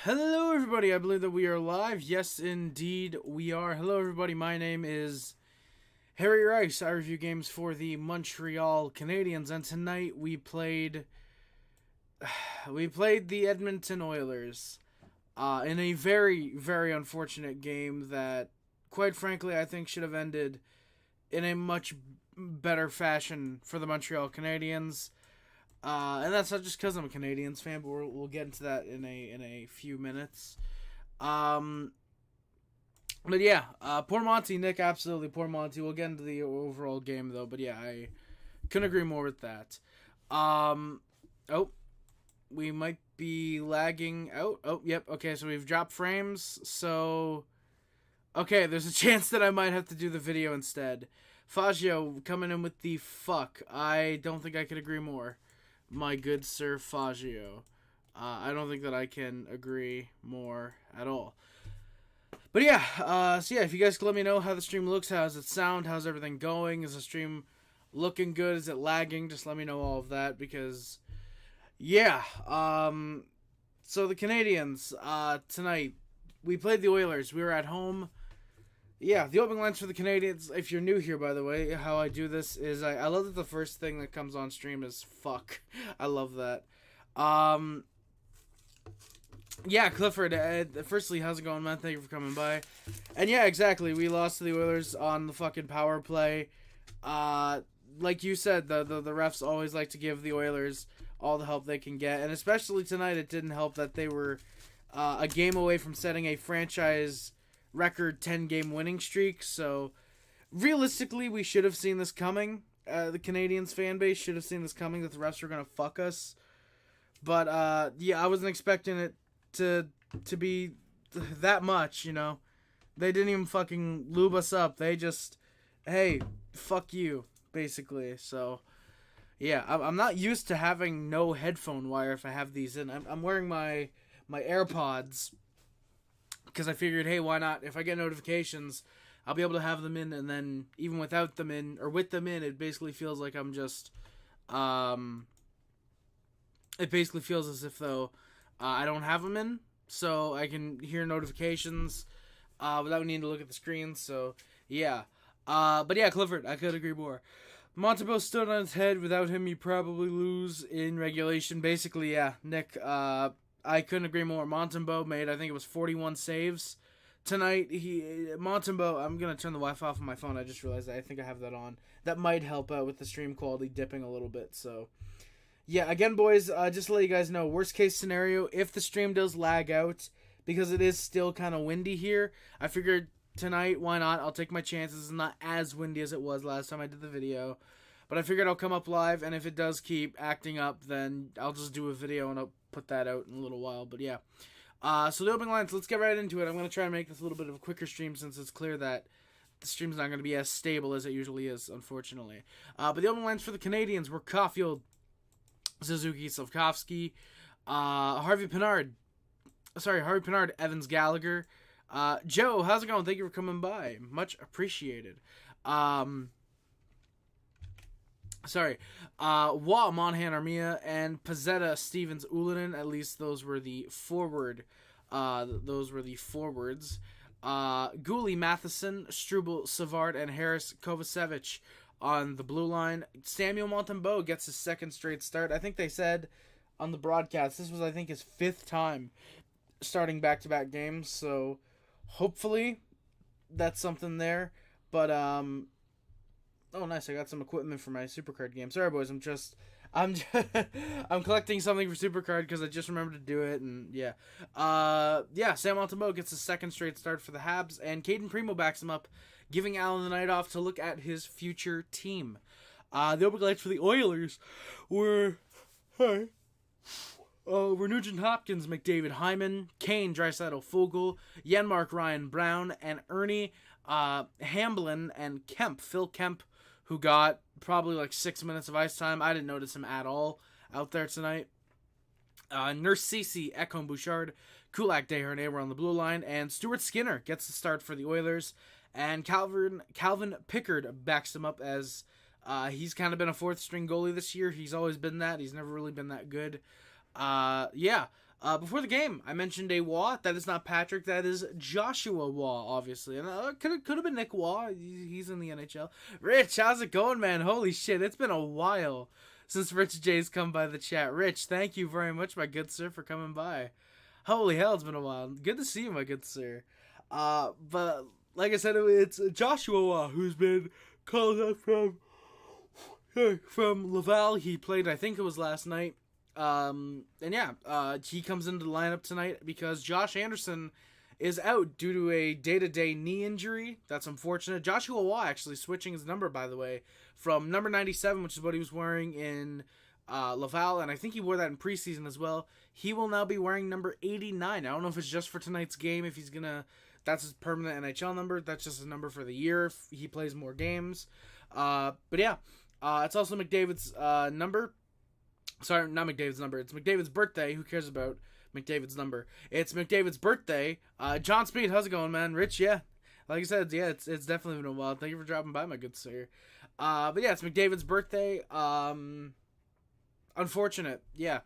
Hello, everybody. I believe that we are live. Yes, indeed, we are. Hello, everybody. My name is Harry Rice. I review games for the Montreal Canadiens, and tonight we played the Edmonton Oilers in a very, very unfortunate game that, quite frankly, I think should have ended in a much better fashion for the Montreal Canadiens. And that's not just because I'm a Canadiens fan, but we'll get into that in a few minutes. But yeah, poor Monty, Nick, absolutely poor Monty. We'll get into the overall game though. But yeah, I couldn't agree more with that. We might be lagging out. Oh, yep. Okay, so we've dropped frames. So, okay, there's a chance that I might have to do the video instead. Faggio coming in with the fuck. I don't think I could agree more. My good Sir Faggio. I don't think that I can agree more at all. But yeah, so yeah, if you guys could let me know how the stream looks, how does it sound, how's everything going, is the stream looking good, is it lagging, just let me know all of that, because, yeah, so the Canadiens, tonight, we played the Oilers, we were at home. Yeah, the opening lines for the Canadiens, if you're new here, by the way, how I do this is I love that the first thing that comes on stream is fuck. I love that. Yeah, Clifford, firstly, how's it going, man? Thank you for coming by. And yeah, exactly, we lost to the Oilers on the fucking power play. Like you said, the refs always like to give the Oilers all the help they can get, and especially tonight, it didn't help that they were a game away from setting a franchise record 10-game winning streak, so realistically we should have seen this coming. The Canadiens fan base should have seen this coming, that the refs were going to fuck us. But yeah, I wasn't expecting it to be that much, you know. They didn't even fucking lube us up. They just, hey, fuck you, basically. So yeah, I'm not used to having no headphone wire if I have these in. I'm wearing my AirPods, because I figured, hey, why not? If I get notifications, I'll be able to have them in, and then even without them in, or with them in, it basically feels like I'm just, it basically feels as if, though, I don't have them in, so I can hear notifications without needing to look at the screen, so, yeah. But yeah, Clifford, I could agree more. Montembeault stood on his head. Without him, you probably lose in regulation. Basically, yeah, Nick, I couldn't agree more. Montembeault made, I think it was 41 saves tonight. Montembeault, I'm going to turn the Wi-Fi off on my phone. I just realized that. I think I have that on. That might help out with the stream quality dipping a little bit. So, yeah, again, boys, just to let you guys know, worst case scenario, if the stream does lag out, because it is still kind of windy here, I figured tonight, why not? I'll take my chances. It's not as windy as it was last time I did the video. But I figured I'll come up live, and if it does keep acting up, then I'll just do a video and I'll put that out in a little while. But yeah. So the opening lines, let's get right into it. I'm going to try and make this a little bit of a quicker stream, since it's clear that the stream's not going to be as stable as it usually is, unfortunately. But the opening lines for the Canadiens were Caufield, Suzuki, Slavkovsky, Harvey Pinard, Evans Gallagher. Joe, how's it going? Thank you for coming by. Much appreciated. Monahan, Armia, and Pezzetta, Stevens, Ulinen. At least those were the forwards. Gooley, Matheson, Struble, Savard, and Harris Kovacevic on the blue line. Samuel Montembeault gets his second straight start. I think they said on the broadcast this was, I think, his fifth time starting back-to-back games. So hopefully that's something there. But oh, nice! I got some equipment for my Supercard game. Sorry, boys. I'm I'm collecting something for Supercard because I just remembered to do it, and yeah. Sam Montembeault gets his second straight start for the Habs, and Caden Primo backs him up, giving Allen the night off to look at his future team. The opening lights for the Oilers were Nugent Hopkins, McDavid, Hyman, Kane, Draisaitl, Fogle, Janmark, Ryan Brown, and Ernie, Hamblin, and Kemp, Phil Kemp, who got probably like 6 minutes of ice time. I didn't notice him at all out there tonight. Nurse Cece, Ekholm, Bouchard, Kulak, Desharnais were on the blue line, and Stuart Skinner gets the start for the Oilers, and Calvin Pickard backs him up as he's kind of been a fourth string goalie this year. He's always been that. He's never really been that good. Before the game, I mentioned a Waugh. That is not Patrick. That is Joshua Waugh, obviously. And could have been Nick Waugh. He's in the NHL. Rich, how's it going, man? Holy shit, it's been a while since Rich J's come by the chat. Rich, thank you very much, my good sir, for coming by. Holy hell, it's been a while. Good to see you, my good sir. But like I said, it's Joshua Waugh who's been called up from Laval. He played, I think it was last night. And yeah, he comes into the lineup tonight because Josh Anderson is out due to a day-to-day knee injury. That's unfortunate. Joshua Waugh actually switching his number, by the way, from number 97, which is what he was wearing in Laval, and I think he wore that in preseason as well. He will now be wearing number 89. I don't know if it's just for tonight's game, if he's gonna... That's his permanent NHL number. That's just his number for the year if he plays more games. But yeah, it's also McDavid's number. Sorry, not McDavid's number. It's McDavid's birthday. Who cares about McDavid's number? It's McDavid's birthday. John Speed, how's it going, man? Rich, yeah. Like I said, yeah, it's definitely been a while. Thank you for dropping by, my good sir. But yeah, it's McDavid's birthday. Unfortunate, yeah.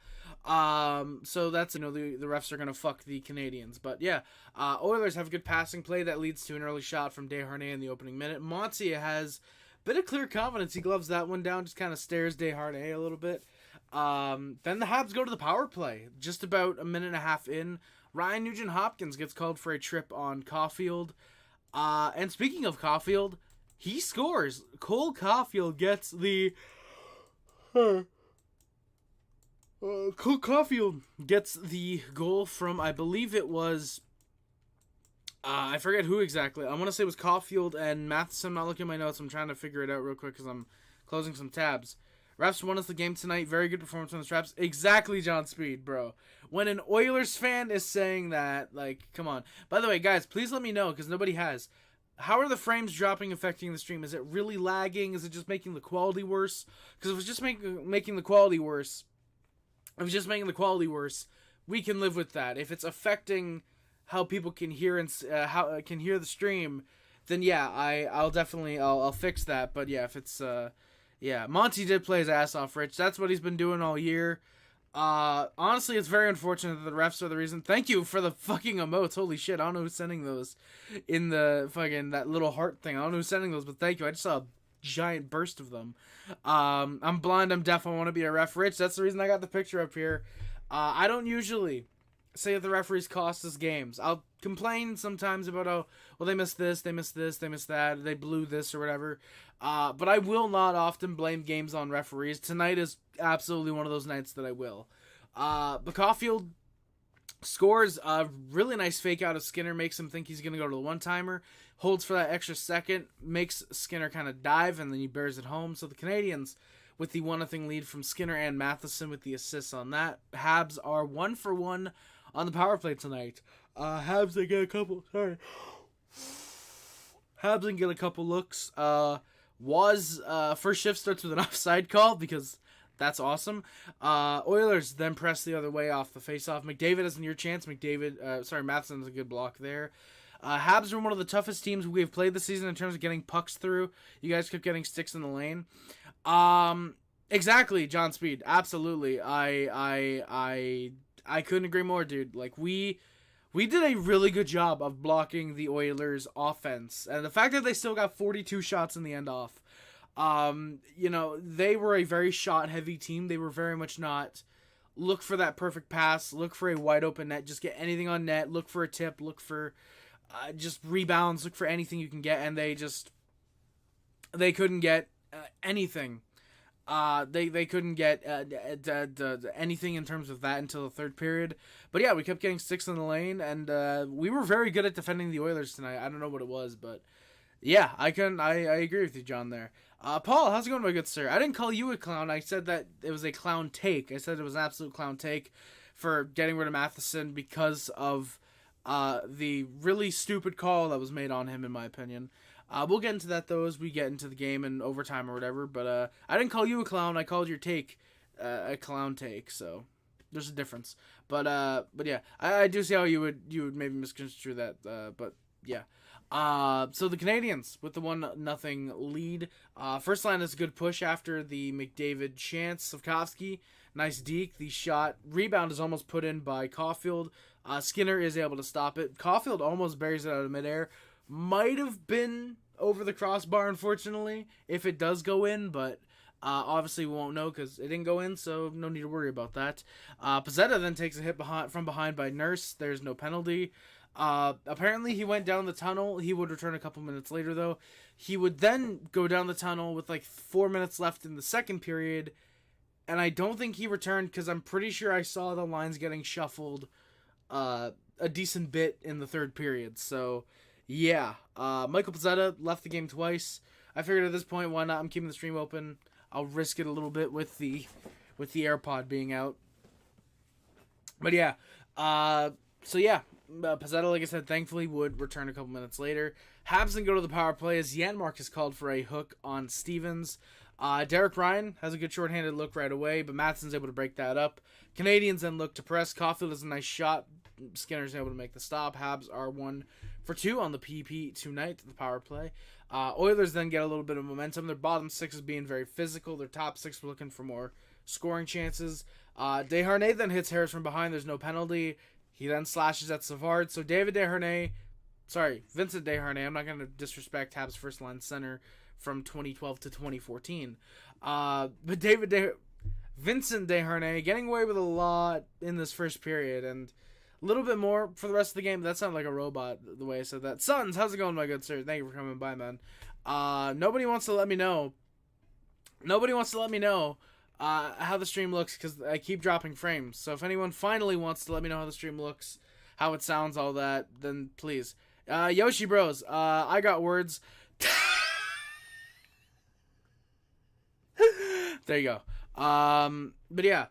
So that's, the refs are going to fuck the Canadiens. But yeah, Oilers have a good passing play that leads to an early shot from Desharnais in the opening minute. Monty has a bit of clear confidence. He gloves that one down, just kind of stares Desharnais a little bit. Then the Habs go to the power play. Just about a minute and a half in, Ryan Nugent-Hopkins gets called for a trip on Caufield. And speaking of Caufield, he scores. Cole Caufield gets the... Cole Caufield gets the goal from, I believe it was... I forget who exactly. I want to say it was Caufield and Matheson. I'm not looking at my notes. I'm trying to figure it out real quick because I'm closing some tabs. Refs won us the game tonight. Very good performance on the straps. Exactly, John Speed, bro. When an Oilers fan is saying that, like, come on. By the way, guys, please let me know, because nobody has. How are the frames dropping affecting the stream? Is it really lagging? Is it just making the quality worse? Because if it was just making the quality worse, we can live with that. If it's affecting how people can hear and can hear the stream, then yeah, I'll fix that. But yeah, if it's yeah, Monty did play his ass off, Rich. That's what he's been doing all year. Honestly, it's very unfortunate that the refs are the reason. Thank you for the fucking emotes. Holy shit, I don't know who's sending those in the fucking, that little heart thing. I don't know who's sending those, but thank you. I just saw a giant burst of them. I'm blind, I'm deaf, I want to be a ref. Rich, that's the reason I got the picture up here. I don't usually say that the referees cost us games. I'll complain sometimes about, oh, well, they missed this, they missed that, they blew this or whatever. But I will not often blame games on referees. Tonight is absolutely one of those nights that I will. But Caufield scores a really nice fake out of Skinner, makes him think he's going to go to the one-timer, holds for that extra second, makes Skinner kind of dive, and then he bears it home. So the Canadiens, with the 1-0 lead from Skinner and Matheson with the assists on that. Habs are 1-for-1 on the power play tonight. Habs, they get a couple, Habs can get a couple looks. First shift starts with an offside call because that's awesome. Oilers then press the other way off the faceoff. McDavid has a near chance. Matheson has a good block there. Habs are one of the toughest teams we've played this season in terms of getting pucks through. You guys kept getting sticks in the lane. Exactly, John Speed. Absolutely. I couldn't agree more, dude. Like, we did a really good job of blocking the Oilers' offense. And the fact that they still got 42 shots in the end off. They were a very shot-heavy team. They were very much not look for that perfect pass, look for a wide-open net, just get anything on net, look for a tip, look for just rebounds, look for anything you can get. And they couldn't get anything. They couldn't get anything in terms of that until the third period. But yeah, we kept getting sticks in the lane, and we were very good at defending the Oilers tonight. I don't know what it was, but yeah, I agree with you, John, there. Paul, how's it going, my good sir? I didn't call you a clown. I said that it was a clown take. I said it was an absolute clown take for getting rid of Matheson because of the really stupid call that was made on him, in my opinion. We'll get into that, though, as we get into the game and overtime or whatever. But I didn't call you a clown. I called your take a clown take. So there's a difference. But yeah, I do see how you would maybe misconstrue that. But yeah. So the Canadiens with the 1-0 lead. First line is a good push after the McDavid chance. Slavkovsky Nice deke. The shot rebound is almost put in by Caufield. Skinner is able to stop it. Caufield almost buries it out of midair. Might have been over the crossbar, unfortunately, if it does go in, but obviously we won't know because it didn't go in, so no need to worry about that. Pezzetta then takes a hit from behind by Nurse. There's no penalty. Apparently he went down the tunnel. He would return a couple minutes later, though. He would then go down the tunnel with like 4 minutes left in the second period, and I don't think he returned because I'm pretty sure I saw the lines getting shuffled a decent bit in the third period. So, yeah. Michael Pezzetta left the game twice. I figured at this point, why not? I'm keeping the stream open. I'll risk it a little bit with the AirPod being out. But yeah. So yeah. Pezzetta, like I said, thankfully would return a couple minutes later. Habs then go to the power play as Janmark is called for a hook on Stevens. Derek Ryan has a good shorthanded look right away, but Matheson's able to break that up. Canadiens then look to press. Caufield has a nice shot. Skinner's able to make the stop. Habs are 1 for 2 on the PP tonight at the power play. Oilers then get a little bit of momentum. Their bottom 6 is being very physical. Their top 6 were looking for more scoring chances. Desharnais then hits Harris from behind. There's no penalty. He then slashes at Savard. So Vincent Desharnais, I'm not going to disrespect Habs' first line center from 2012 to 2014. But Vincent Desharnais getting away with a lot in this first period and a little bit more for the rest of the game. That sounded like a robot the way I said that. Sons, how's it going, my good sir? Thank you for coming by, man. Nobody wants to let me know how the stream looks because I keep dropping frames. So if anyone finally wants to let me know how the stream looks, how it sounds, all that, then please. Yoshi Bros, I got words. There you go. But yeah,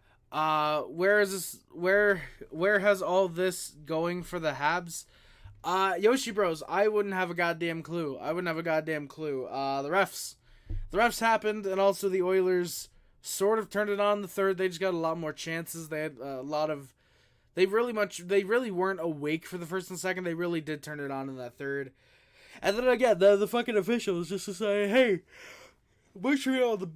where is this? Where has all this going for the Habs? Yoshi Bros, I wouldn't have a goddamn clue. The refs happened, and also the Oilers sort of turned it on in the third. They just got a lot more chances. They had a lot of. They really weren't awake for the first and second. They really did turn it on in that third. And then again, the fucking officials just to say, hey, Montreal, the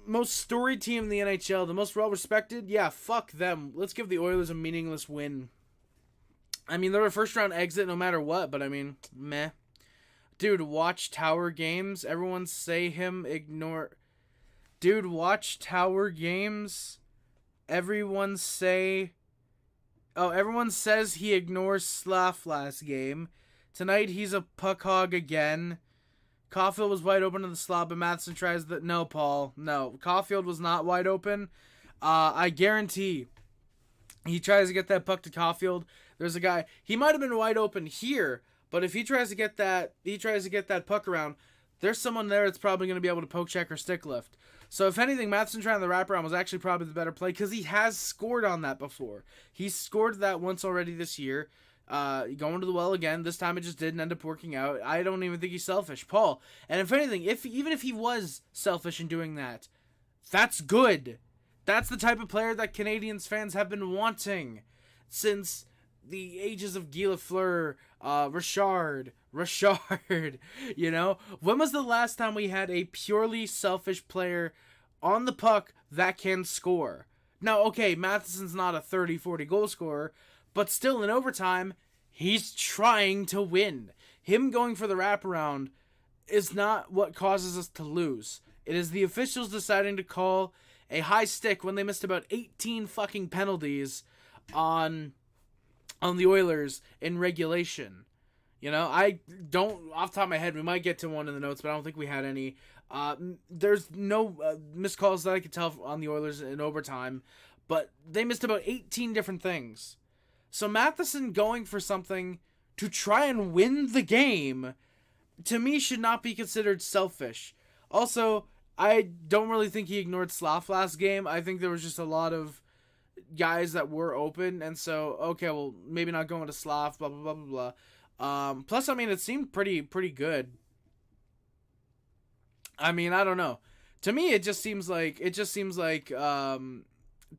most storied team in the NHL, the most well-respected, yeah, fuck them. Let's give the Oilers a meaningless win. I mean, they're a first-round exit no matter what, but I mean, meh. Dude, watch Tower games. Everyone say him ignore... Dude, watch Tower games. Everyone says he ignores Slav last game. Tonight he's a puck hog again. Caufield was wide open to the slot, but Matheson tries the... No, Paul. No. Caufield was not wide open. I guarantee he tries to get that puck to Caufield. There's a guy... He might have been wide open here, but if he tries to get that puck around, there's someone there that's probably going to be able to poke check or stick lift. So if anything, Matheson trying the wraparound was actually probably the better play because he has scored on that before. He's scored that once already this year. Going to the well again. This time it just didn't end up working out. I don't even think he's selfish, Paul. And if anything, even if he was selfish in doing that, that's good. That's the type of player that Canadiens fans have been wanting since the ages of Guy Lafleur, Richard. You know, when was the last time we had a purely selfish player on the puck that can score? Now, okay, Matheson's not a 30-40 goal scorer, but still, in overtime, he's trying to win. Him going for the wraparound is not what causes us to lose. It is the officials deciding to call a high stick when they missed about 18 fucking penalties on the Oilers in regulation. You know, I don't, off the top of my head, we might get to one in the notes, but I don't think we had any. There's no missed calls that I could tell on the Oilers in overtime, but they missed about 18 different things. So Matheson going for something to try and win the game, to me, should not be considered selfish. Also, I don't really think he ignored Slav last game. I think there was just a lot of guys that were open, and so, okay, well, maybe not going to Slav, blah, blah, blah, blah, blah. Plus, I mean, it seemed pretty good. I mean, I don't know. To me, it just seems like, to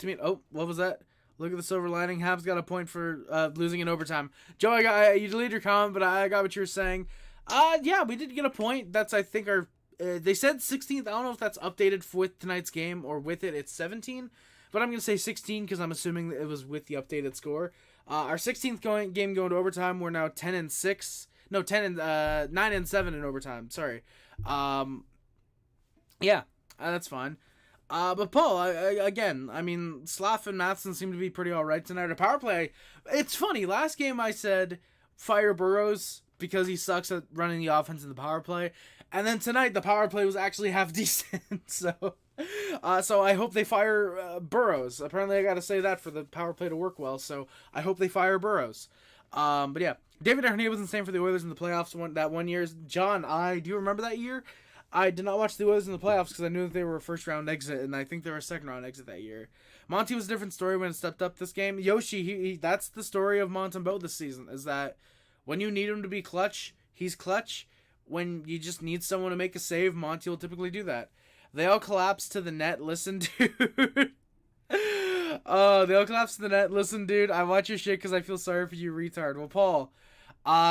me, oh, what was that? Look at the silver lining. Habs got a point for losing in overtime. Joe, you deleted your comment, but I got what you were saying. Yeah, we did get a point. That's, I think, our... they said 16th. I don't know if that's updated with tonight's game or with it. It's 17. but I'm going to say 16 because I'm assuming that it was with the updated score. Our 16th game going to overtime. We're now 10-6. No, 9-7 in overtime. Sorry. Yeah, that's fine. But Paul, again, I mean, Slav and Matheson seem to be pretty all right tonight. A power play. It's funny. Last game I said fire Burrows because he sucks at running the offense in the power play, and then tonight the power play was actually half decent. So I hope they fire Burrows. Apparently, I got to say that for the power play to work well. So I hope they fire Burrows. But yeah, David Arnett was insane for the Oilers in the playoffs that one year. John, do you remember that year? I did not watch the Oilers in the playoffs because I knew that they were a first-round exit, and I think they were a second-round exit that year. Monty was a different story when it stepped up this game. Yoshi, that's the story of Montembeault this season, is that when you need him to be clutch, he's clutch. When you just need someone to make a save, Monty will typically do that. They all collapse to the net. Listen, dude. Oh, they all collapse to the net. Listen, dude, I watch your shit because I feel sorry for you, retard. Well, Paul...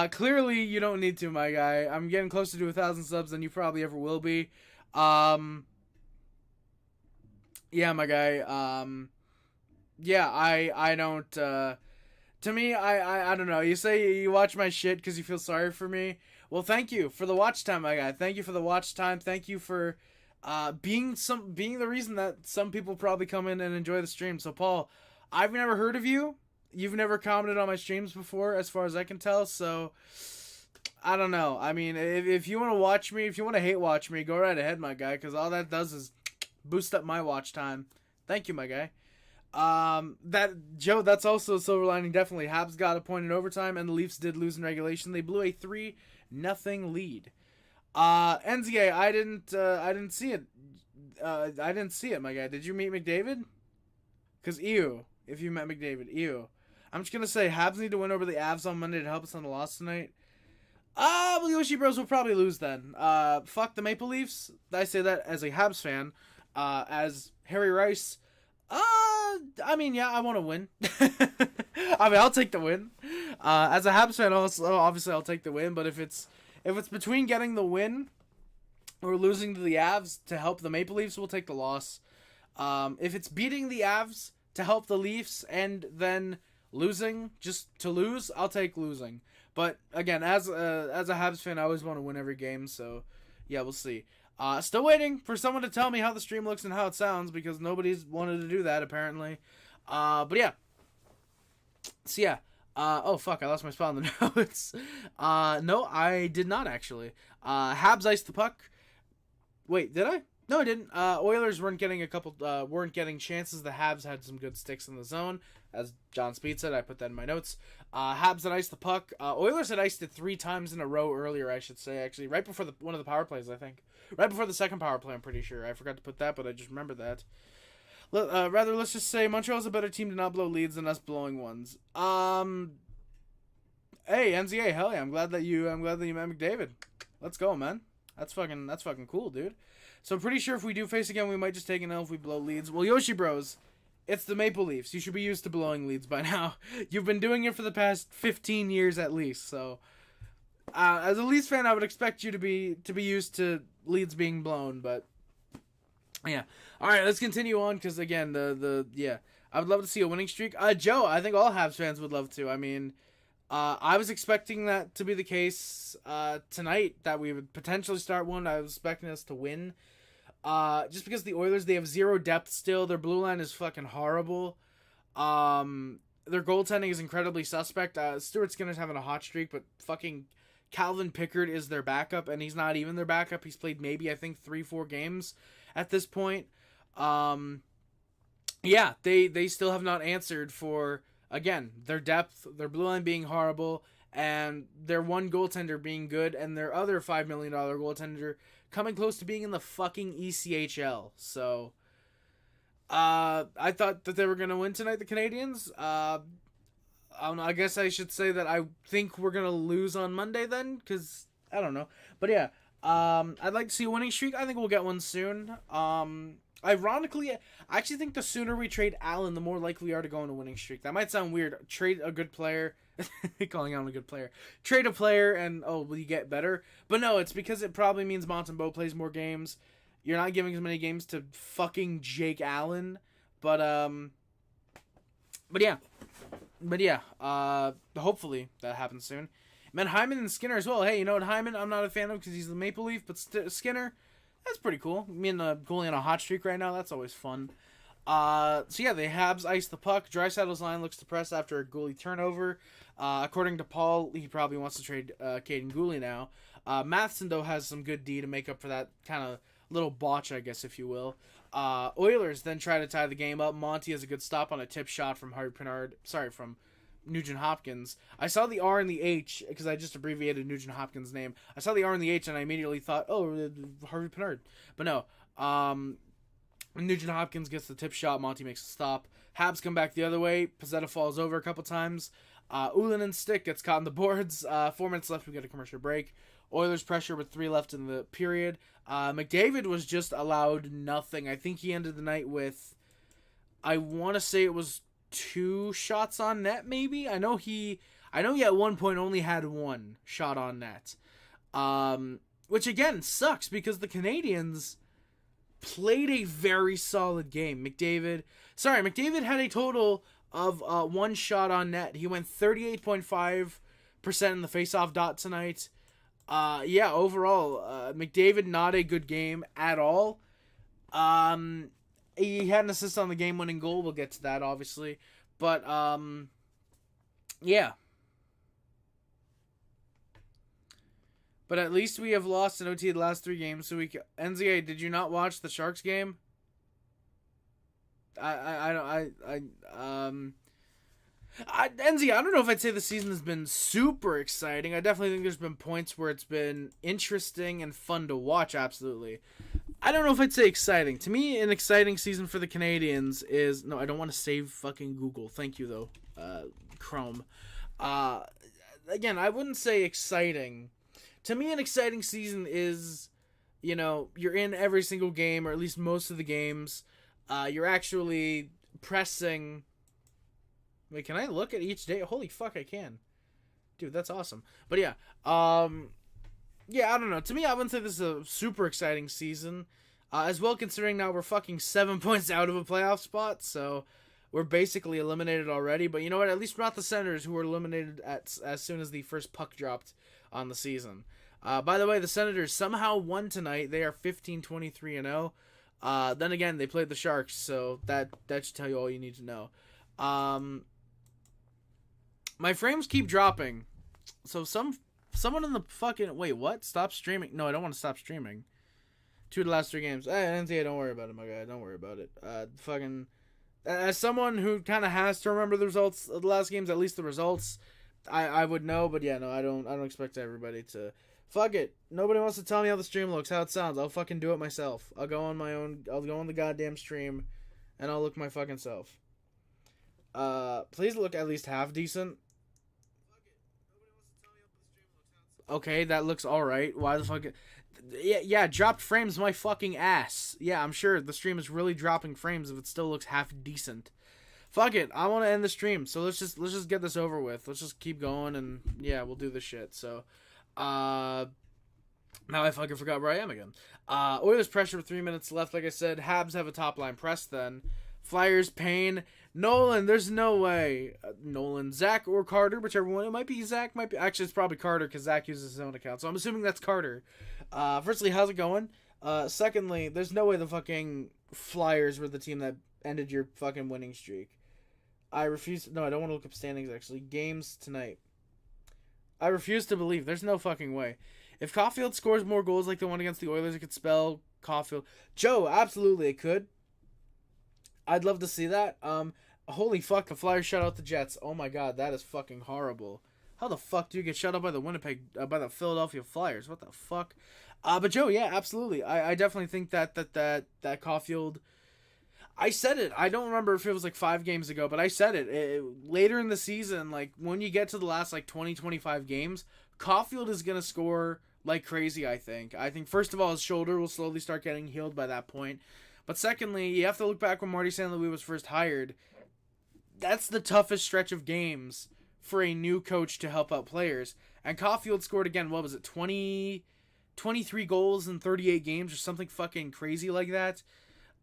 clearly you don't need to, my guy. I'm getting closer to 1,000 subs than you probably ever will be. Yeah, my guy. Yeah, I don't, to me, I don't know. You say you watch my shit because you feel sorry for me. Well, thank you for the watch time, my guy. Thank you for the watch time. Thank you for, being the reason that some people probably come in and enjoy the stream. So, Paul, I've never heard of you. You've never commented on my streams before, as far as I can tell, so I don't know. I mean, if you want to watch me, if you want to hate watch me, go right ahead, my guy, because all that does is boost up my watch time. Thank you, my guy. That's also a silver lining, definitely. Habs got a point in overtime, and the Leafs did lose in regulation. They blew a 3-0 lead. NZA, I didn't see it. I didn't see it, my guy. Did you meet McDavid? Because ew. If you met McDavid, ew. I'm just going to say, Habs need to win over the Avs on Monday to help us on the loss tonight. Well, Yoshi Bros will probably lose then. Fuck the Maple Leafs. I say that as a Habs fan. As Harry Rice, I mean, yeah, I want to win. I mean, I'll take the win. As a Habs fan, also, obviously, I'll take the win. But if it's between getting the win or losing to the Avs to help the Maple Leafs, we'll take the loss. If it's beating the Avs to help the Leafs and then losing just to lose, I'll take losing. But again, as a Habs fan, I always want to win every game. So yeah, we'll see. Still waiting for someone to tell me how the stream looks and how it sounds because nobody's wanted to do that apparently. But yeah. So yeah. Oh fuck, I lost my spot on the notes. No, I did not actually. Habs iced the puck. Wait, did I? No, I didn't. Oilers weren't getting chances. The Habs had some good sticks in the zone. As John Speed said, I put that in my notes. Habs had iced the puck. Oilers had iced it 3 times in a row earlier, I should say, actually. Right before one of the power plays, I think. Right before the second power play, I'm pretty sure. I forgot to put that, but I just remembered that. Let's just say Montreal's a better team to not blow leads than us blowing ones. Hey, NZA, hell yeah, I'm glad that you met McDavid. Let's go, man. That's fucking cool, dude. So I'm pretty sure if we do face again, we might just take an L if we blow leads. Well, Yoshi Bros, it's the Maple Leafs. You should be used to blowing leads by now. You've been doing it for the past 15 years at least. So, as a Leafs fan, I would expect you to be used to leads being blown. But yeah, all right, let's continue on because again, I would love to see a winning streak. Joe, I think all Habs fans would love to. I mean, I was expecting that to be the case tonight, that we would potentially start one. I was expecting us to win. Just because the Oilers, they have 0 depth still. Their blue line is fucking horrible. Their goaltending is incredibly suspect. Stuart Skinner's having a hot streak, but fucking Calvin Pickard is their backup, and he's not even their backup. He's played maybe, I think, 3-4 games at this point. Yeah, they still have not answered for, again, their depth, their blue line being horrible, and their one goaltender being good, and their other $5 million goaltender coming close to being in the fucking ECHL. So, I thought that they were going to win tonight, the Canadiens. I don't know, I guess I should say that I think we're going to lose on Monday then, because, I don't know. But yeah, I'd like to see a winning streak. I think we'll get one soon. Ironically, I actually think the sooner we trade Allen, the more likely we are to go on a winning streak. That might sound weird. Trade a good player. Calling out a good player. Trade a player and, will you get better? But no, it's because it probably means Montembeault plays more games. You're not giving as many games to fucking Jake Allen. But yeah. But yeah, hopefully that happens soon. Man, Hyman and Skinner as well. Hey, you know what, Hyman, I'm not a fan of because he's the Maple Leaf, but Skinner, that's pretty cool. Me and the goalie on a hot streak right now, that's always fun. So yeah, the Habs ice the puck. Draisaitl's line looks depressed after a goalie turnover. According to Paul, he probably wants to trade Caden Gooley now. Matheson, though, has some good D to make up for that kind of little botch, I guess, if you will. Oilers then try to tie the game up. Monty has a good stop on a tip shot from from Nugent Hopkins. I saw the R and the H because I just abbreviated Nugent Hopkins' name. I saw the R and the H and I immediately thought, oh, Harvey Pinard. But no. Nugent Hopkins gets the tip shot. Monty makes a stop. Habs come back the other way. Pizzetta falls over a couple times. Ulanen's stick gets caught on the boards. 4 minutes left. We get a commercial break. Oilers pressure with 3 left in the period. McDavid was just allowed nothing. I think he ended the night with, I want to say it was 2 shots on net, maybe? I know he at one point only had 1 shot on net. Which again sucks because the Canadiens played a very solid game. McDavid had a total of 1 shot on net. He went 38.5% in the faceoff dot tonight. Yeah, overall, McDavid not a good game at all. He had an assist on the game-winning goal. We'll get to that, obviously. But, yeah. But at least we have lost in OT the last 3 games. So NZA, did you not watch the Sharks game? NZ, I don't know if I'd say the season has been super exciting. I definitely think there's been points where it's been interesting and fun to watch, absolutely. I don't know if I'd say exciting. To me, an exciting season for the Canadiens is... No, I don't want to save fucking Google. Thank you, though, Chrome. Again, I wouldn't say exciting. To me, an exciting season is, you know, you're in every single game, or at least most of the games. You're actually pressing... Wait, can I look at each day? Holy fuck, I can. Dude, that's awesome. But yeah, yeah, I don't know. To me, I wouldn't say this is a super exciting season. As well, considering now we're fucking 7 points out of a playoff spot, so we're basically eliminated already. But you know what? At least we're not the Senators, who were eliminated as soon as the first puck dropped on the season. By the way, the Senators somehow won tonight. They are 15-23-0. Then again, they played the Sharks, so that should tell you all you need to know. My frames keep dropping. So someone in the fucking... Wait, what? Stop streaming? No, I don't want to stop streaming. 2 of the last 3 games. NCAA, don't worry about it, my guy. Don't worry about it. Fucking... As someone who kind of has to remember the results of the last games, at least the results, I would know. But yeah, no, I don't expect everybody to... Fuck it. Nobody wants to tell me how the stream looks, how it sounds. I'll fucking do it myself. I'll go on my own... I'll go on the goddamn stream, and I'll look my fucking self. Please look at least half decent. Okay, that looks alright. Why the fuck... Yeah, dropped frames my fucking ass. Yeah, I'm sure the stream is really dropping frames if it still looks half decent. Fuck it, I want to end the stream, so let's just get this over with. Let's just keep going, and yeah, we'll do this shit. So, now I fucking forgot where I am again. Oilers pressure with 3 minutes left. Like I said, Habs have a top line press then. Flyers, Payne, Nolan, there's no way. Nolan, Zach, or Carter, whichever one. It might be Zach, might be... Actually, it's probably Carter, because Zach uses his own account, so I'm assuming that's Carter. Firstly, how's it going? Secondly, there's no way the fucking Flyers were the team that ended your fucking winning streak. I refuse... No, I don't want to look up standings, actually. Games tonight. I refuse to believe. There's no fucking way. If Caufield scores more goals like the one against the Oilers, it could spell Caufield. Joe, absolutely, it could. I'd love to see that. Holy fuck, the Flyers shut out the Jets. Oh my god, that is fucking horrible. How the fuck do you get shut out by the by the Philadelphia Flyers? What the fuck? But Joe, yeah, absolutely. I definitely think that Caufield... I said it. I don't remember if it was like 5 games ago, but I said it. Later in the season, like when you get to the last like 20-25 games, Caufield is going to score like crazy, I think. I think, first of all, his shoulder will slowly start getting healed by that point. But secondly, you have to look back when Marty St. Louis was first hired. That's the toughest stretch of games for a new coach to help out players. And Caufield scored again, what was it, 23 goals in 38 games or something fucking crazy like that.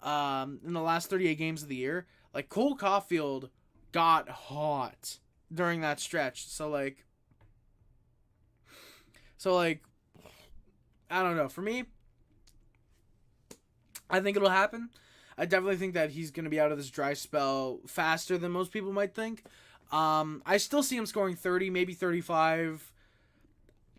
in the last 38 games of the year. Like, Cole Caufield got hot during that stretch. So, like, I don't know. For me, I think it'll happen. I definitely think that he's going to be out of this dry spell faster than most people might think. I still see him scoring 30, maybe 35.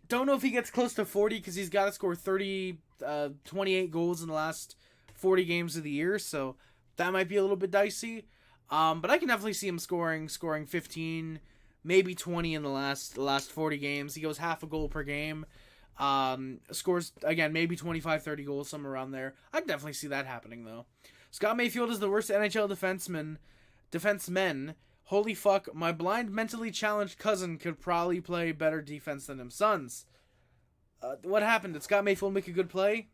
Don't know if he gets close to 40 because he's got to score 28 goals in the last 40 games of the year. So that might be a little bit dicey. But I can definitely see him scoring 15, maybe 20 in the last 40 games. He goes half a goal per game. Scores, again, maybe 25, 30 goals, somewhere around there. I can definitely see that happening, though. Scott Mayfield is the worst NHL defenseman. Holy fuck, my blind, mentally challenged cousin could probably play better defense than him. Sons, what happened? Did Scott Mayfield make a good play?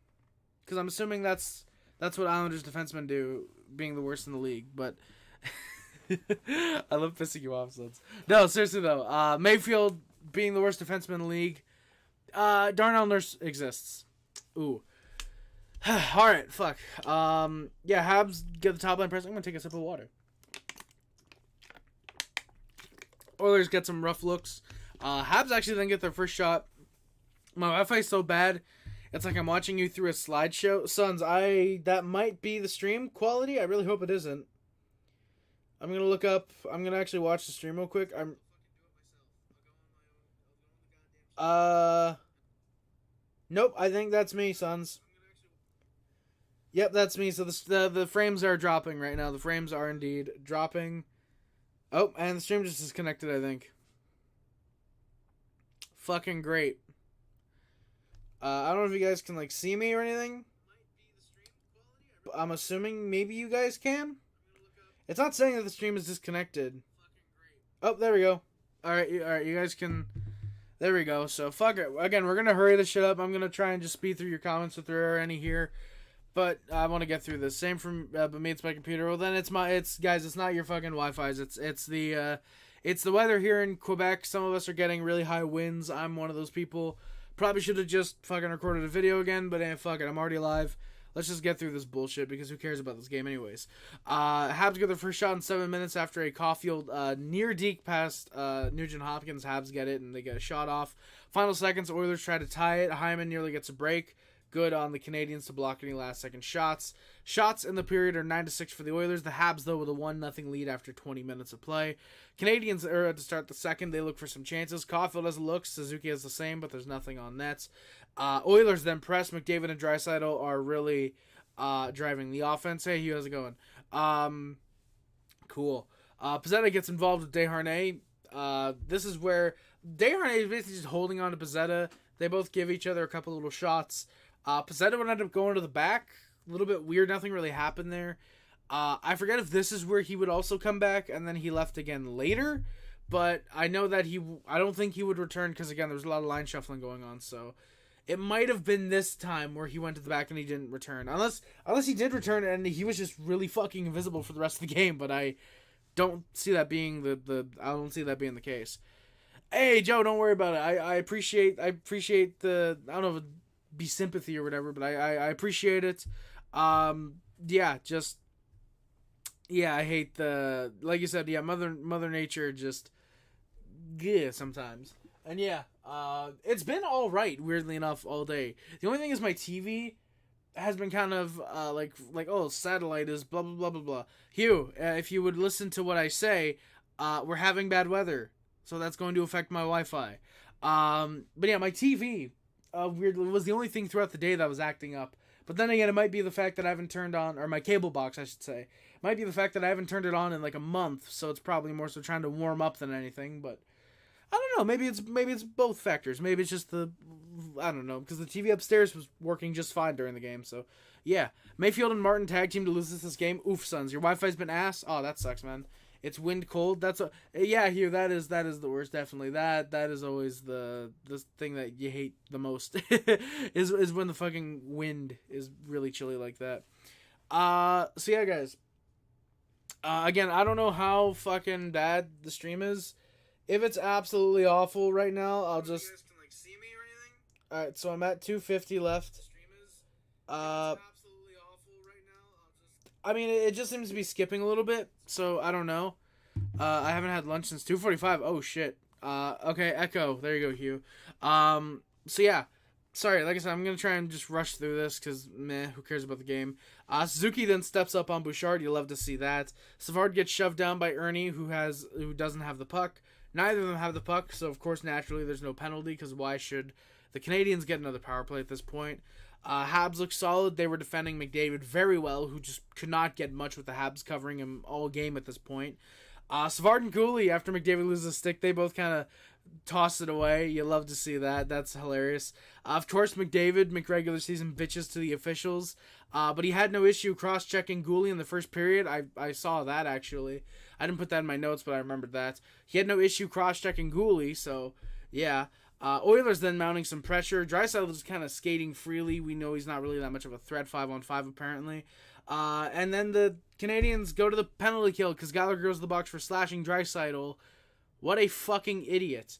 Because I'm assuming that's what Islanders defensemen do, being the worst in the league. But I love pissing you off, Sons. No, seriously, though. Mayfield being the worst defenseman in the league. Darnell Nurse exists. Ooh. Alright, fuck. Yeah, Habs get the top line press. I'm going to take a sip of water. Oilers get some rough looks. Habs actually then get their first shot. My Wi-Fi is so bad, it's like I'm watching you through a slideshow. Sons, that might be the stream quality. I really hope it isn't. I'm going to look up. I'm going to actually watch the stream real quick. Nope, I think that's me, Sons. Yep, that's me. So the frames are dropping right now. The frames are indeed dropping. Oh, and the stream just disconnected, I think. Fucking great. I don't know if you guys can, like, see me or anything. I'm assuming maybe you guys can. It's not saying that the stream is disconnected. Oh, there we go. Alright, you guys can... There we go. So, fuck it. Again, we're going to hurry this shit up. I'm going to try and just speed through your comments if there are any here. But I want to get through this. Same from but me, it's my computer. Well, then guys, it's not your fucking Wi-Fi's. It's the weather here in Quebec. Some of us are getting really high winds. I'm one of those people. Probably should have just fucking recorded a video again, but fuck it. I'm already live. Let's just get through this bullshit because who cares about this game anyways. Habs get their first shot in 7 minutes after a Caufield near deke past Nugent Hopkins. Habs get it and they get a shot off. Final seconds, Oilers try to tie it. Hyman nearly gets a break. Good on the Canadiens to block any last-second shots. Shots in the period are 9-6 for the Oilers. The Habs, though, with a 1-0 lead after 20 minutes of play. Canadiens are to start the second. They look for some chances. Caufield has a look. Suzuki has the same, but there's nothing on nets. Oilers then press. McDavid and Draisaitl are really driving the offense. Hey, how's it going? Cool. Pizzetta gets involved with Desharnais. This is where Desharnais is basically just holding on to Pizzetta. They both give each other a couple little shots. Pizzetta would end up going to the back. A little bit weird. Nothing really happened there. I forget if this is where he would also come back, and then he left again later. But I know that I don't think he would return because, again, there's a lot of line shuffling going on. So it might have been this time where he went to the back and he didn't return. Unless he did return and he was just really fucking invisible for the rest of the game. But I don't see that being I don't see that being the case. Hey, Joe, don't worry about it. I appreciate the, I don't know if it'd be sympathy or whatever, but I appreciate it. Yeah, I hate like you said, yeah, Mother Nature just, yeah, sometimes. And yeah, it's been all right, weirdly enough, all day. The only thing is my TV has been kind of, like, oh, satellite is blah, blah, blah, blah, blah. Hugh, if you would listen to what I say, we're having bad weather. So that's going to affect my Wi-Fi. But yeah, my TV, weirdly, was the only thing throughout the day that was acting up. But then again, it might be the fact that I haven't turned on, or my cable box, I should say. It might be the fact that I haven't turned it on in like a month, so it's probably more so trying to warm up than anything. But I don't know. Maybe it's both factors. Maybe it's just I don't know, because the TV upstairs was working just fine during the game. So yeah, Mayfield and Martin tag team to lose this game. Oof, Sons, your Wi-Fi's been ass. Oh, that sucks, man. It's wind cold. Yeah, Hugh, that is the worst, definitely. That is always the thing that you hate the most is when the fucking wind is really chilly like that. So yeah, guys. Again, I don't know how fucking bad the stream is. If it's absolutely awful right now, I'll just. You guys can like see me or anything? All right, so I'm at 250 left. I mean, it just seems to be skipping a little bit, so I don't know. I haven't had lunch since 2:45. Oh, shit. Okay, Echo. There you go, Hugh. So yeah. Sorry, like I said, I'm going to try and just rush through this because, meh, who cares about the game. Suzuki then steps up on Bouchard. You love to see that. Savard gets shoved down by Ernie, who doesn't have the puck. Neither of them have the puck, so of course, naturally, there's no penalty because why should the Canadiens get another power play at this point? Habs look solid. They were defending McDavid very well, who just could not get much with the Habs covering him all game at this point. Savard and Cooley, after McDavid loses a stick, they both kind of toss it away. You love to see that. That's hilarious. Of course, McDavid, McRegular season bitches to the officials, but he had no issue cross-checking Cooley in the first period. I saw that, actually. I didn't put that in my notes, but I remembered that. He had no issue cross-checking Cooley, so yeah. Oilers then mounting some pressure. Draisaitl is kind of skating freely. We know he's not really that much of a threat 5-on-5 apparently. And then the Canadiens go to the penalty kill because Gallagher goes to the box for slashing Draisaitl. What a fucking idiot.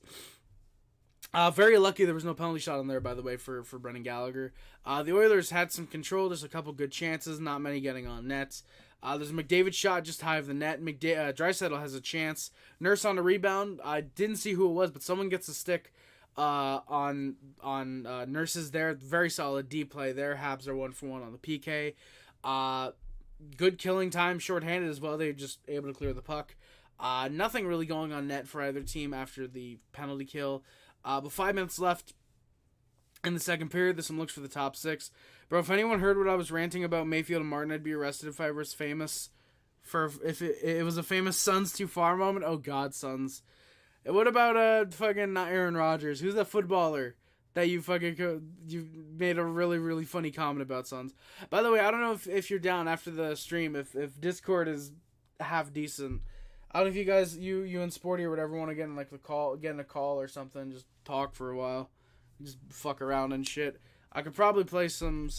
Very lucky there was no penalty shot on there, by the way, for Brendan Gallagher. The Oilers had some control. There's a couple good chances, not many getting on net. There's a McDavid shot just high of the net. Draisaitl has a chance. Nurse on a rebound. I didn't see who it was, but someone gets a stick on Nurses there. Very solid D play there. Habs are 1-for-1 on the PK. Good killing time, shorthanded as well. They're just able to clear the puck. Nothing really going on net for either team after the penalty kill. But 5 minutes left in the second period. There's some looks for the top six. Bro, if anyone heard what I was ranting about Mayfield and Martin, I'd be arrested if I was famous. If it was a famous Suns too far moment. Oh God, Suns. What about fucking not Aaron Rodgers? Who's the footballer that you made a really, really funny comment about, Suns? By the way, I don't know if you're down after the stream, if Discord is half decent. I don't know if you guys, you and Sporty or whatever, want to get in a call or something, just talk for a while, just fuck around and shit. I could probably play some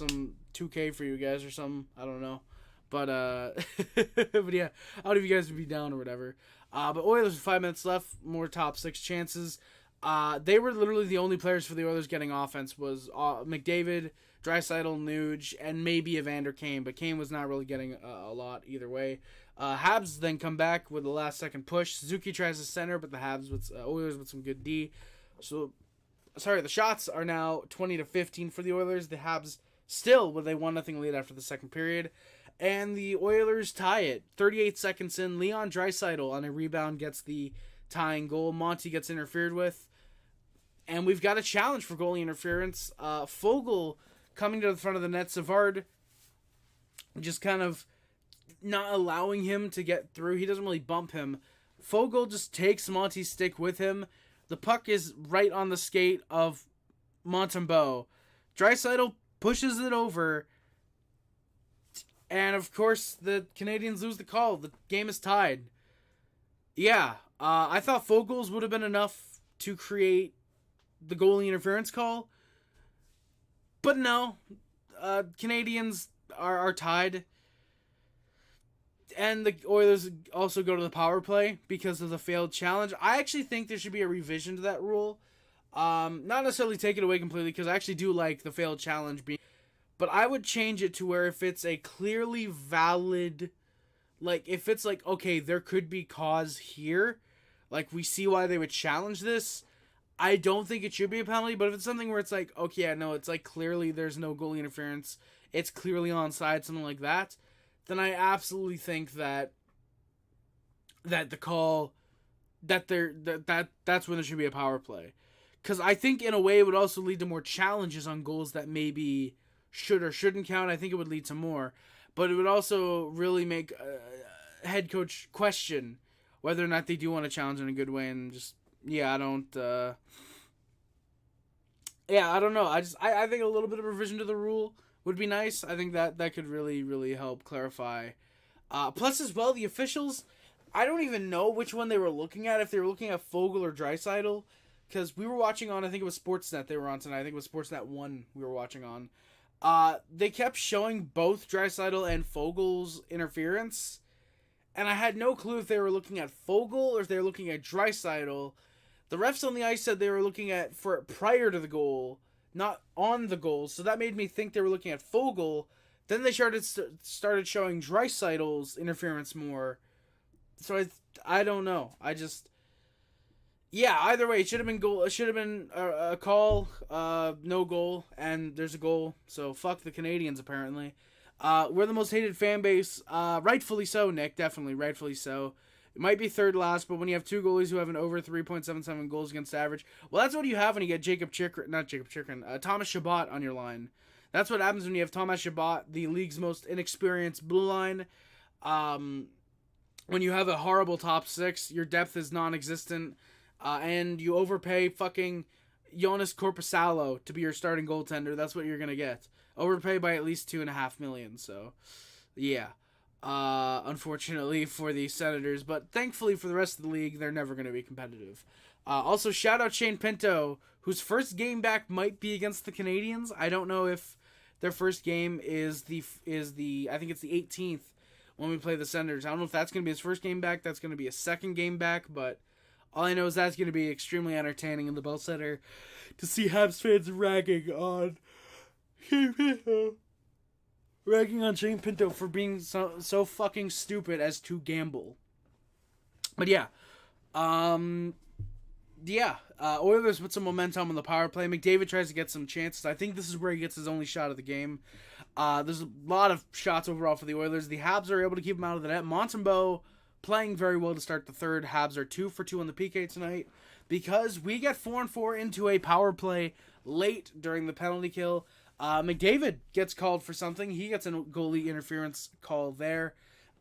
2K for you guys or something. I don't know, but but yeah, I don't know if you guys would be down or whatever. But Oilers with 5 minutes left, more top six chances. They were literally the only players for the Oilers getting offense was McDavid, Draisaitl, Nuge, and maybe Evander Kane, but Kane was not really getting a lot either way. Habs then come back with the last second push. Suzuki tries to center, but the Habs with Oilers with some good D. So, sorry, the shots are now 20-15 for the Oilers. The Habs still with a 1-0 lead after the second period. And the Oilers tie it. 38 seconds in, Leon Draisaitl on a rebound gets the tying goal. Monty gets interfered with. And we've got a challenge for goalie interference. Foegele coming to the front of the net. Savard just kind of not allowing him to get through. He doesn't really bump him. Foegele just takes Monty's stick with him. The puck is right on the skate of Montembeault. Draisaitl pushes it over. And, of course, the Canadiens lose the call. The game is tied. Yeah, I thought Foegele's would have been enough to create the goalie interference call. But no, Canadiens are tied. And the Oilers also go to the power play because of the failed challenge. I actually think there should be a revision to that rule. Not necessarily take it away completely because I actually do like the failed challenge being... But I would change it to where if it's a clearly valid... Like, if it's like, okay, there could be cause here. Like, we see why they would challenge this. I don't think it should be a penalty. But if it's something where it's like, okay, yeah, no, it's like clearly there's no goalie interference. It's clearly onside, something like that. Then I absolutely think that the call... that's when there should be a power play. Because I think in a way it would also lead to more challenges on goals that maybe should or shouldn't count. I think it would lead to more. But it would also really make a head coach question whether or not they do want to challenge in a good way. And just, I don't know. I think a little bit of revision to the rule would be nice. I think that could really, really help clarify. Plus as well, the officials, I don't even know which one they were looking at, if they were looking at Foegele or Draisaitl. Because we were watching on, I think it was Sportsnet they were on tonight. I think it was Sportsnet 1 we were watching on. They kept showing both Draisaitl and Foegele's interference. And I had no clue if they were looking at Foegele or if they were looking at Draisaitl. The refs on the ice said they were looking at for prior to the goal, not on the goal. So that made me think they were looking at Foegele. Then they started showing Draisaitl's interference more. So I don't know. Yeah, either way, it should have been goal. It should have been a call, no goal, and there's a goal. So fuck the Canadiens, apparently. We're the most hated fan base, rightfully so, Nick. Definitely, rightfully so. It might be third last, but when you have two goalies who have an over 3.77 goals against average, well, that's what you have when you get Thomas Chabot on your line. That's what happens when you have Thomas Chabot, the league's most inexperienced blue line. When you have a horrible top six, your depth is non-existent. And you overpay fucking Jonas Korpisalo to be your starting goaltender. That's what you're going to get. Overpay by at least $2.5 million. So, yeah. Unfortunately for the Senators. But thankfully for the rest of the league, they're never going to be competitive. Also, shout out Shane Pinto, whose first game back might be against the Canadiens. I don't know if their first game is the I think it's the 18th when we play the Senators. I don't know if that's going to be his first game back. That's going to be a second game back, but all I know is that's going to be extremely entertaining in the Bell Center to see Habs fans ragging on Shane Pinto for being so fucking stupid as to gamble. But yeah. Oilers with some momentum on the power play. McDavid tries to get some chances. I think this is where he gets his only shot of the game. There's a lot of shots overall for the Oilers. The Habs are able to keep him out of the net. Montembeault playing very well to start the third. Habs are 2 for 2 on the PK tonight because we get 4-4 into a power play late during the penalty kill. McDavid gets called for something. He gets a goalie interference call there.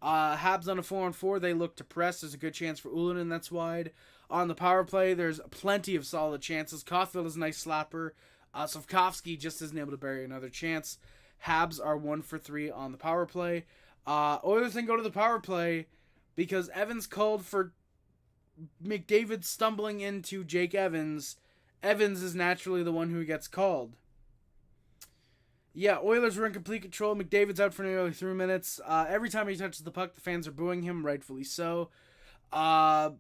Habs on a 4-on-4. They look to press. There's a good chance for Ullinen that's wide. On the power play, there's plenty of solid chances. Caufield is a nice slapper. Slavkovsky just isn't able to bury another chance. Habs are 1 for 3 on the power play. Oilers then go to the power play because Evans called for McDavid stumbling into Jake Evans. Evans is naturally the one who gets called. Yeah, Oilers were in complete control. McDavid's out for nearly 3 minutes. Every time he touches the puck, the fans are booing him, rightfully so. Yeah,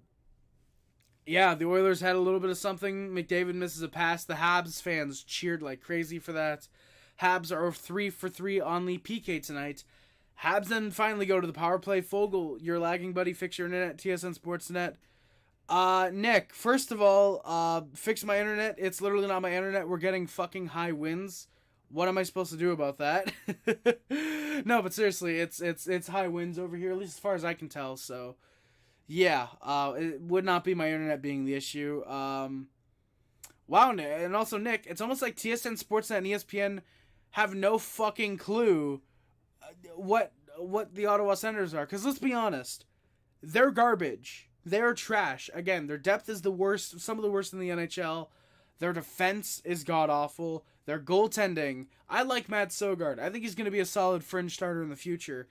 the Oilers had a little bit of something. McDavid misses a pass. The Habs fans cheered like crazy for that. Habs are 3 for 3 on the PK tonight. Habs then finally go to the power play. Fogel, your lagging buddy, fix your internet, TSN Sportsnet. Nick, first of all, fix my internet. It's literally not my internet. We're getting fucking high winds. What am I supposed to do about that? No, but seriously, it's high winds over here, at least as far as I can tell, so yeah, it would not be my internet being the issue. Wow, and also Nick, it's almost like TSN Sportsnet and ESPN have no fucking clue what the Ottawa Senators are. Because let's be honest, they're garbage. They're trash. Again, their depth is the worst, some of the worst in the NHL. Their defense is god-awful. Their goaltending, I like Matt Sogard. I think he's going to be a solid fringe starter in the future.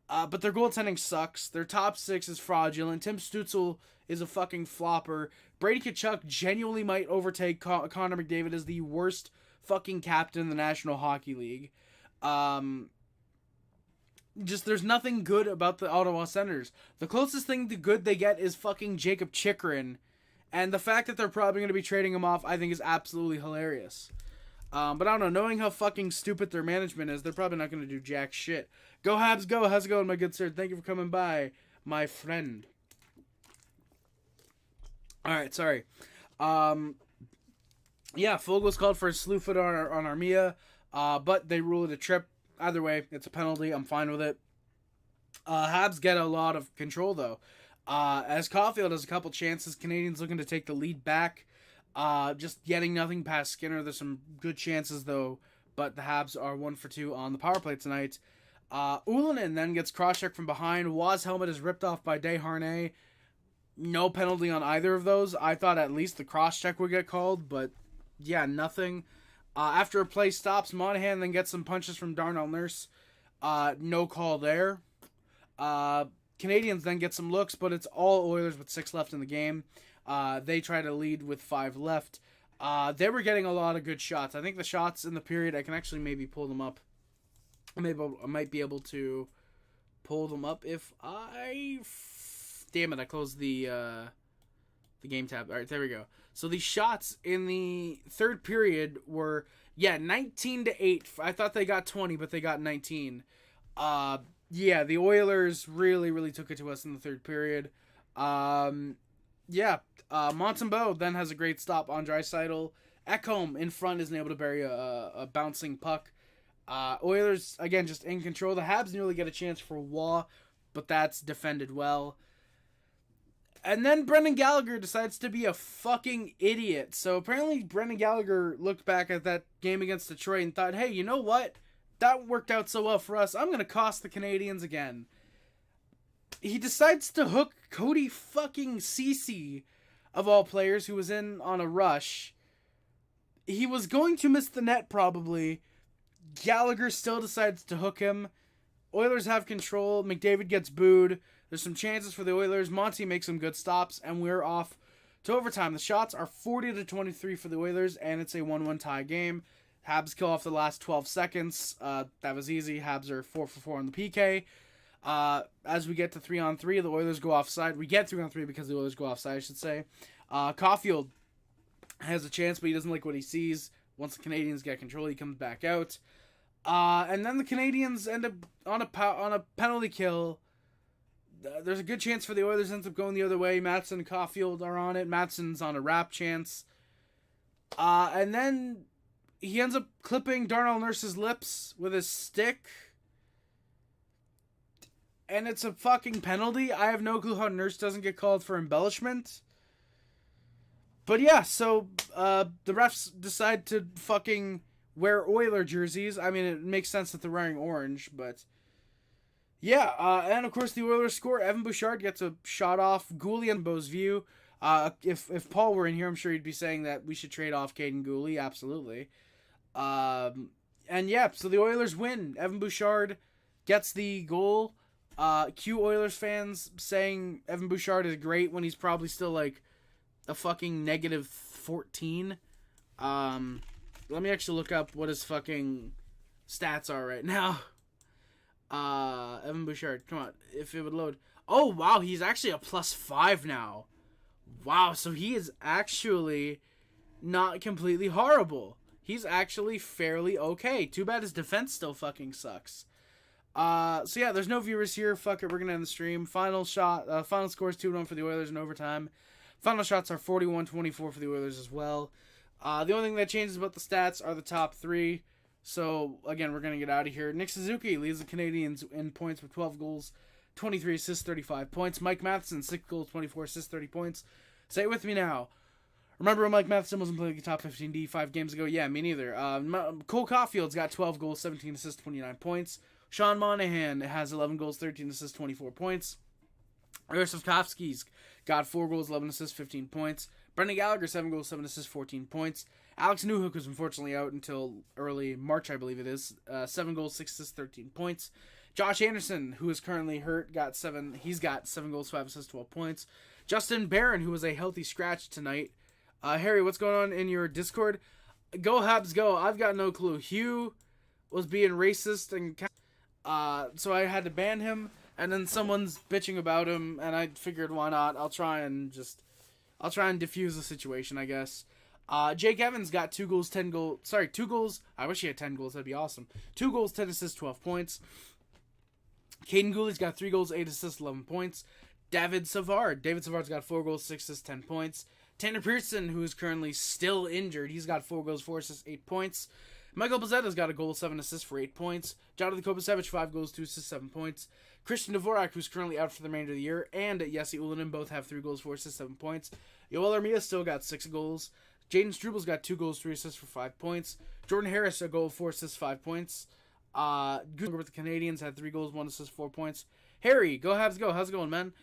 But their goaltending sucks. Their top six is fraudulent. Tim Stützle is a fucking flopper. Brady Tkachuk genuinely might overtake Connor McDavid as the worst fucking captain in the National Hockey League. Just there's nothing good about the Ottawa Senators. The closest thing to good they get is fucking Jacob Chychrun. And the fact that they're probably going to be trading him off, I think, is absolutely hilarious. But I don't know, knowing how fucking stupid their management is, they're probably not going to do jack shit. Go Habs, go! How's it going, my good sir? Thank you for coming by, my friend. Alright, sorry. Yeah, Fogel's called for a slew foot on Armia, but they rule it a trip. Either way, it's a penalty. I'm fine with it. Habs get a lot of control, though. As Caufield has a couple chances, Canadians looking to take the lead back. Just getting nothing past Skinner. There's some good chances, though, but the Habs are 1 for 2 on the power play tonight. Ullinen then gets cross-checked from behind. Waz's helmet is ripped off by Desharnais. No penalty on either of those. I thought at least the cross-check would get called, but yeah, nothing. After a play stops, Monahan then gets some punches from Darnell Nurse. No call there. Canadians then get some looks, but it's all Oilers with 6 left in the game. They try to lead with 5 left. They were getting a lot of good shots. I think the shots in the period, I can actually maybe pull them up. I might be able to pull them up if I... Damn it, I closed the The game tab. All right, there we go. So the shots in the third period were 19-8. I thought they got 20, but they got 19. The Oilers really took it to us in the third period. Montembeault then has a great stop on Draisaitl. Ekholm in front isn't able to bury a bouncing puck. Oilers, again, just in control. The Habs nearly get a chance for Waugh, but that's defended well. And then Brendan Gallagher decides to be a fucking idiot. So apparently Brendan Gallagher looked back at that game against Detroit and thought, hey, you know what? That worked out so well for us. I'm going to cost the Canadiens again. He decides to hook Cody fucking Ceci, of all players, who was in on a rush. He was going to miss the net probably. Gallagher still decides to hook him. Oilers have control. McDavid gets booed. There's some chances for the Oilers. Monty makes some good stops, and we're off to overtime. The shots are 40-23 for the Oilers, and it's a 1-1 tie game. Habs kill off the last 12 seconds. That was easy. Habs are 4 for 4 on the PK. As we get to 3-on-3, the Oilers go offside. We get 3-on-3 because the Oilers go offside, I should say. Caufield has a chance, but he doesn't like what he sees. Once the Canadiens get control, he comes back out. And then the Canadiens end up on a penalty kill. There's a good chance for the Oilers, ends up going the other way. Mattson and Caufield are on it. Mattson's on a wrap chance. And then he ends up clipping Darnell Nurse's lips with his stick. And it's a fucking penalty. I have no clue how Nurse doesn't get called for embellishment. But yeah, so the refs decide to fucking wear Oiler jerseys. I mean, it makes sense that they're wearing orange, but yeah. And of course, the Oilers score. Evan Bouchard gets a shot off Gooley and Beau's view. If Paul were in here, I'm sure he'd be saying that we should trade off Caden Gooley. Absolutely. And yeah, so the Oilers win. Evan Bouchard gets the goal. Cue Oilers fans saying Evan Bouchard is great when he's probably still like a fucking -14. Let me actually look up what his fucking stats are right now. Evan Bouchard, come on, if it would load. Oh, wow, he's actually a +5 now. Wow, so he is actually not completely horrible. He's actually fairly okay. Too bad his defense still fucking sucks. So yeah, there's no viewers here. Fuck it, we're gonna end the stream. Final score is 2-1 for the Oilers in overtime. Final shots are 41-24 for the Oilers as well. The only thing that changes about the stats are the top three. So, again, we're going to get out of here. Nick Suzuki leads the Canadiens in points with 12 goals, 23 assists, 35 points. Mike Matheson, 6 goals, 24 assists, 30 points. Say it with me now. Remember when Mike Matheson wasn't playing the top 15D 5 games ago? Yeah, me neither. Cole Caufield's got 12 goals, 17 assists, 29 points. Sean Monahan has 11 goals, 13 assists, 24 points. Ersovkovsky's got 4 goals, 11 assists, 15 points. Brendan Gallagher, 7 goals, 7 assists, 14 points. Alex Newhook was unfortunately out until early March, I believe it is. 7 goals, 6 assists, 13 points. Josh Anderson, who is currently hurt, he's got 7 goals, 5 assists, 12 points. Justin Barron, who was a healthy scratch tonight. Harry, what's going on in your Discord? Go Habs, go. I've got no clue. Hugh was being racist, and so I had to ban him. And then someone's bitching about him, and I figured, why not? I'll try and diffuse the situation, I guess. Jake Evans got 2 goals, 2 goals. I wish he had 10 goals. That'd be awesome. 2 goals, 10 assists, 12 points. Caden Gooley's got 3 goals, 8 assists, 11 points. David Savard's got 4 goals, 6 assists, 10 points. Tanner Pearson, who is currently still injured, he's got 4 goals, 4 assists, 8 points. Michael Pozzetta's got a goal, 7 assists for 8 points. Jonathan Kovacevic, 5 goals, 2 assists, 7 points. Christian Dvorak, who's currently out for the remainder of the year, and Jesse Ullinen both have 3 goals, 4 assists, 7 points. Yoel Armia still got 6 goals. Jaden Strubal's got 2 goals, 3 assists for 5 points. Jordan Harris, a goal, 4 assists, 5 points. Good with the Canadiens, had 3 goals, 1 assist, 4 points. Harry, go Habs, go. How's it going, man?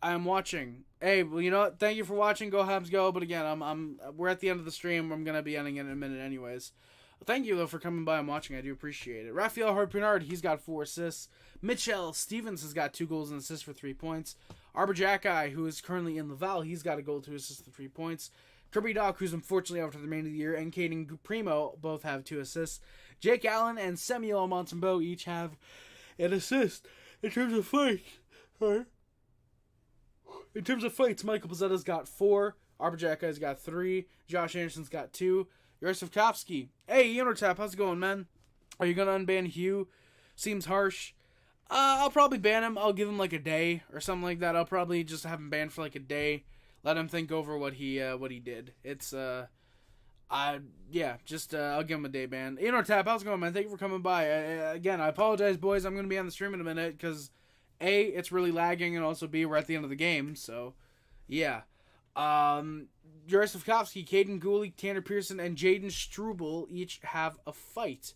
I'm watching. Hey, well, you know what? Thank you for watching. Go Habs, go. But again, we're at the end of the stream. I'm gonna be ending it in a minute, anyways. Thank you though for coming by and watching. I do appreciate it. Raphael Harpinard, he's got 4 assists. Mitchell Stevens has got 2 goals and assists for 3 points. Arbor Jacki, who is currently in Laval, he's got a goal, 2 assists for 3 points. Kirby Doc, who's unfortunately out for the remainder of the year, and Caden Primo both have 2 assists. Jake Allen and Samuel Montembeault each have an assist. In terms of fights, In terms of fights, Michael Pizzetta's got 4. Arbajaka's got 3. Josh Anderson's got 2. Yosef Kopsky. Hey, Tap, how's it going, man? Are you going to unban Hugh? Seems harsh. I'll probably ban him. I'll give him like a day or something like that. I'll probably just have him banned for like a day. Let him think over what he did. It's I'll give him a day ban. Tap, how's it going, man? Thank you for coming by. Again, I apologize, boys. I'm gonna be on the stream in a minute because A, it's really lagging, and also B, we're at the end of the game. So, yeah. Jurasov Kopsky, Caden Goulick, Tanner Pearson, and Jaden Struble each have a fight.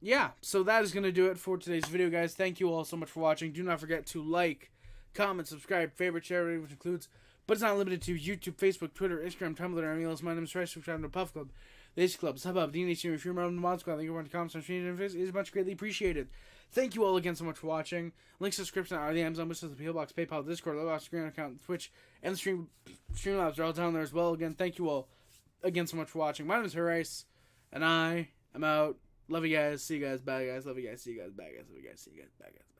Yeah, so that is going to do it for today's video, guys. Thank you all so much for watching. Do not forget to like, comment, subscribe, favorite, share, which includes, but it's not limited to YouTube, Facebook, Twitter, Instagram, Tumblr, and emails. My name is Rice. Subscribe to Puff Club, Lazy Club, Subbub, DNH, if you're a member of the Mod Squad, thank you for the comments on stream and is much greatly appreciated. Thank you all again so much for watching. Links to the description are the Amazon wishes, the PO Box, PayPal, Discord, Low Screen account, Twitch, and the Streamlabs are all down there as well. Again, thank you all again so much for watching. My name is Rice, and I am out. Love you guys. See you guys. Bye guys. Love you guys. See you guys. Bye guys. Love you guys. See you guys. Bye guys.